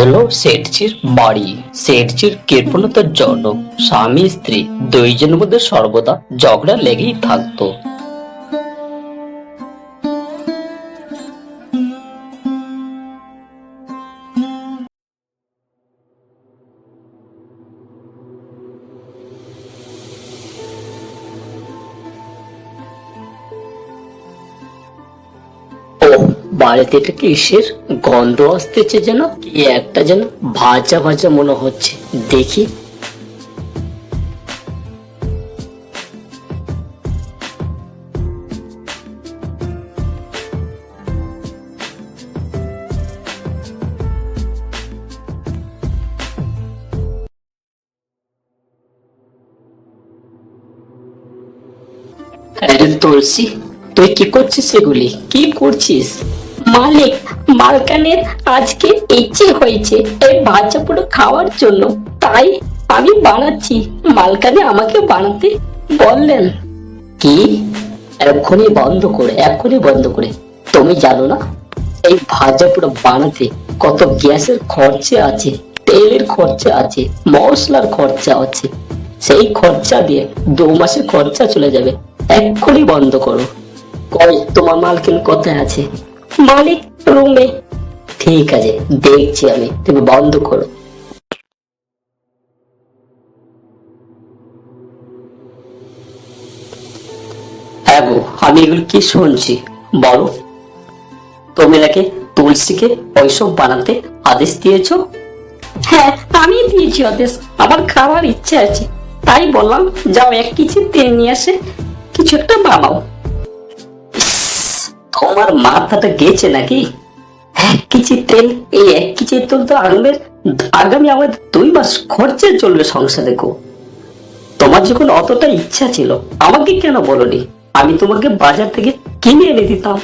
এলো শেঠজির বাড়ি। শেঠজির কৃপণতার জন্য স্বামী স্ত্রী দুইজনের মধ্যে সর্বদা ঝগড়া লেগেই থাকতো। ও, বাড়িতে এটা কিসের গন্ধ আসতেছে? যেন কি একটা যেন ভাজা ভাজা মনে হচ্ছে, দেখি। আরে তুলসী, তুই কি করছিস? এগুলি কি করছিস? মালিক, মালকানের আজকে ইচ্ছে হয়েছে এই ভাজা পুরো খাওয়ার জন্য, তাই আমি বানাচ্ছি। মালকানে আমাকে বানাতে বললেন। কি? এক্ষুনি বন্ধ করে, এক্ষুনি বন্ধ করে। তুমি জানো না এই ভাজা পুরো বানাতে কত গ্যাসের খরচা আছে, তেলের খরচা আছে, মশলার খরচা আছে। সেই খরচা দিয়ে 2 মাসের খরচা চলে যাবে। এক্ষুনি বন্ধ করো। কই তোমার মালকিন কোথায় আছে? মালিক রুমে। ঠিক আছে, দেখছি আমি, তুমি বন্ধ করো। হ্যাঁ গো, আমি এগুলো কি শুনছি? বলো, তুমি নাকি তুলসীকে ওইসব বানাতে আদেশ দিয়েছো? হ্যাঁ, আমি দিয়েছি আদেশ। আমার খাওয়ার ইচ্ছা আছে, তাই বললাম যাও 1 কেজি তেল নিয়ে আসে, কিছু একটা বানাও। তোমার মাথাটা গেছে নাকি? 1 কেজি তেল, এই 1 কেজি তেল তো আগামী আমাদের 2 মাস খরচে চলবে সংসারে গো। তোমার যখন অতটা ইচ্ছা ছিল আমাকে কেন বলনি? আমি তোমাকে বাজার থেকে কিনে এনে দিতাম।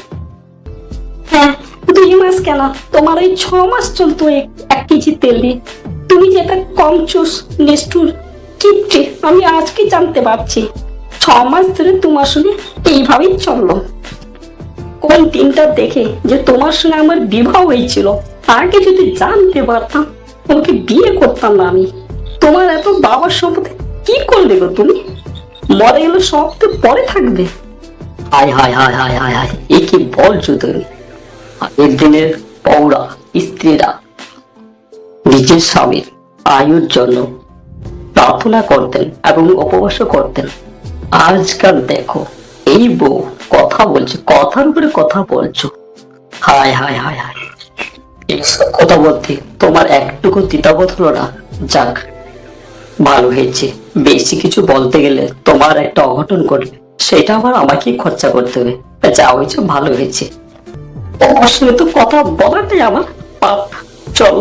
হ্যাঁ, 2 মাস কেন, তোমার ওই 6 মাস চলতো 1 কেজি তেল দিয়ে। তুমি যেটা কম চুস, নিষ্ঠুর, কিপটে, আমি আজকে জানতে পারছি। 6 মাস ধরে তোমার সঙ্গে এইভাবেই চললো। কোন দিনটা দেখে যে তোমার সঙ্গে আমার বিবাহ হয়েছিল, আগে যদি জানতে পারতাম তোমাকে বিয়ে করতাম না আমি। তোমার এত বাবার সম্পত্তি কি করবে গো তুমি? মরে গেলে সব তো পরে থাকবে। হায় হায় হায় হায় হায় হায়, এ কি বলছো তুমি? আগের দিনের পৌরা স্ত্রীরা নিজের স্বামীর আয়ুর জন্য প্রার্থনা করতেন এবং উপবাস করতেন। আজকাল দেখো এই বউ কথা বলছে, কথার উপরে কথা বলছো। হায় হায় হায় হায়, এইসব কথা বলতে তোমার একটুকু দ্বিধাবোধ হলো না? যাক, ভালো হয়েছে। বেশি কিছু বলতে গেলে তোমার একটা অঘটন ঘটবে, সেটা আবার আমাকেই খরচা করতে হবে। যা হয়েছে ভালো হয়েছে। ওর সঙ্গে তো কথা বলাটাই আমার পাপ। চল।